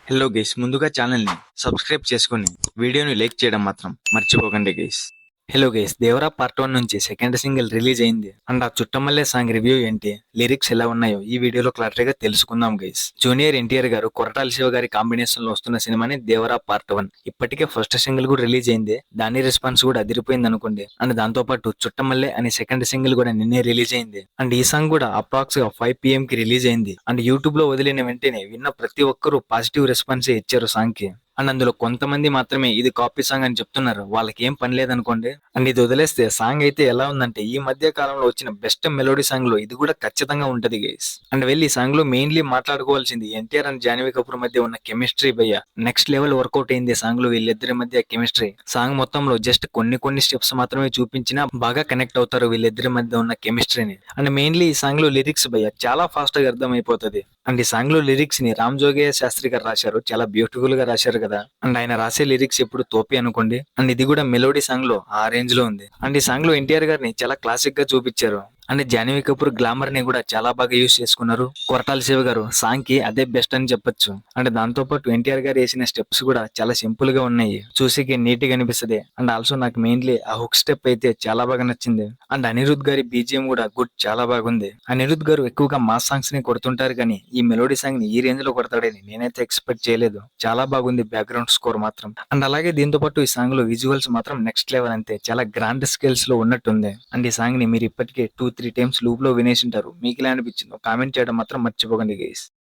Hello guys, ముందుగా ఛానల్ని subscribe చేసుకొని వీడియోని లైక్ చేయడం మాత్రం మర్చిపోకండి guys. Hello guys, Devara part 1 నుంచి సెకండ్ సింగిల్ రిలీజ్ అయింది. అండ్ ఆ చుట్టమల్లే సాంగ్ రివ్యూ ఏంటి, లిరిక్స్ ఎలా ఉన్నాయో ఈ వీడియోలో క్లారిటీగా తెలుసుకుందాం గైస్. జూనియర్ ఎన్టీఆర్ గారు కొరటాల శివ గారి కాంబినేషన్ లో వస్తున్న సినిమాని దేవరా పార్ట్ 1. ఇప్పటికే ఫస్ట్ సింగిల్ కూడా రిలీజ్ అయింది. దాని రెస్పాన్స్ కూడా అదిరిపోయింది అనుకోండి. అండ్ దాంతో పాటు చుట్టమల్లే అనే సెకండ్ సింగిల్ కూడా నిన్నే రిలీజ్ అయింది. అండ్ ఈ సాంగ్ కూడా అప్రాక్స్ గా 5 PM కి రిలీజ్ అయింది. అండ్ యూట్యూబ్ లో వదిలిన వెంటనే విన్న ప్రతి ఒక్కరూ పాజిటివ్ రెస్పాన్స్ ఇచ్చారు సాంగ్ కి. అండ్ అందులో కొంతమంది మాత్రమే ఇది కాపీ సాంగ్ అని చెప్తున్నారు. వాళ్ళకి ఏం పని లేదనుకోండి. అండ్ ఇది వదిలేస్తే సాంగ్ అయితే ఎలా ఉందంటే ఈ మధ్య కాలంలో వచ్చిన బెస్ట్ మెలోడీ సాంగ్ లో ఇది కూడా ఖచ్చితంగా ఉంటది గైస్. అండ్ వెళ్ళి ఈ సాంగ్ లో మెయిన్లీ మాట్లాడుకోవాల్సింది ఎన్టీఆర్ అండ్ జాన్వీ కపూర్ మధ్య ఉన్న కెమిస్ట్రీ భయ్య. నెక్స్ట్ లెవెల్ వర్కౌట్ అయింది సాంగ్ లో వీళ్ళిద్దరి మధ్య కెమిస్ట్రీ. సాంగ్ మొత్తంలో జస్ట్ కొన్ని స్టెప్స్ మాత్రమే చూపించినా బాగా కనెక్ట్ అవుతారు వీళ్ళిద్దరి మధ్య ఉన్న కెమిస్ట్రీని. అండ్ మెయిన్లీ ఈ సాంగ్ లో లిరిక్స్ భయ్య చాలా ఫాస్ట్ గా అర్థం అయిపోతుంది. అండ్ ఈ సాంగ్ లో లిరిక్స్ ని రామ్ జోగయ్య శాస్త్రి గారు రాశారు. చాలా బ్యూటిఫుల్ గా రాశారు కదా. అండ్ ఆయన రాసే లిరిక్స్ ఎప్పుడు తోపి అనుకోండి. అండ్ ఇది కూడా మెలోడీ సాంగ్ లో ఆ రేంజ్ లో ఉంది. అండ్ ఈ సాంగ్ లో ఎన్టీఆర్ గారిని చాలా క్లాసిక్ గా చూపించారు. అండ్ జాన్వీ కపూర్ గ్లామర్ ని కూడా చాలా బాగా యూస్ చేసుకున్నారు. కొరటాల శివ గారు సాంగ్ కి అదే బెస్ట్ అని చెప్పొచ్చు. అండ్ దాంతో పాటు ఎన్టీఆర్ గారు వేసిన స్టెప్స్ కూడా చాలా సింపుల్ గా ఉన్నాయి. చూసేకి నీట్ గా అనిపిస్తుంది. అండ్ ఆల్సో నాకు మెయిన్లీ ఆ హుక్ స్టెప్ అయితే చాలా బాగా నచ్చింది. అండ్ అనిరుద్ గారి బీజిఎం కూడా గుడ్, చాలా బాగుంది. అనిరుద్ గారు ఎక్కువగా మాస్ సాంగ్స్ ని కొడుతుంటారు కానీ ఈ మెలోడీ సాంగ్ ని ఈ రేంజ్ లో కొడతాడని నేనైతే ఎక్స్పెక్ట్ చేయలేదు. చాలా బాగుంది బ్యాక్గ్రౌండ్ స్కోర్ మాత్రం. అండ్ అలాగే దీంతో పాటు ఈ సాంగ్ లో విజువల్స్ మాత్రం నెక్స్ట్ లెవెల్, అంతే చాలా గ్రాండ్ స్కేల్స్ లో ఉన్నట్టుంది. అండ్ ఈ సాంగ్ ని మీరు ఇప్పటికే 2-3 టైమ్స్ లూప్ లో వినేసింటారు. మీకు ఇలా అనిపించిందో కామెంట్ చేయడం మాత్రం మర్చిపోకండి గైస్.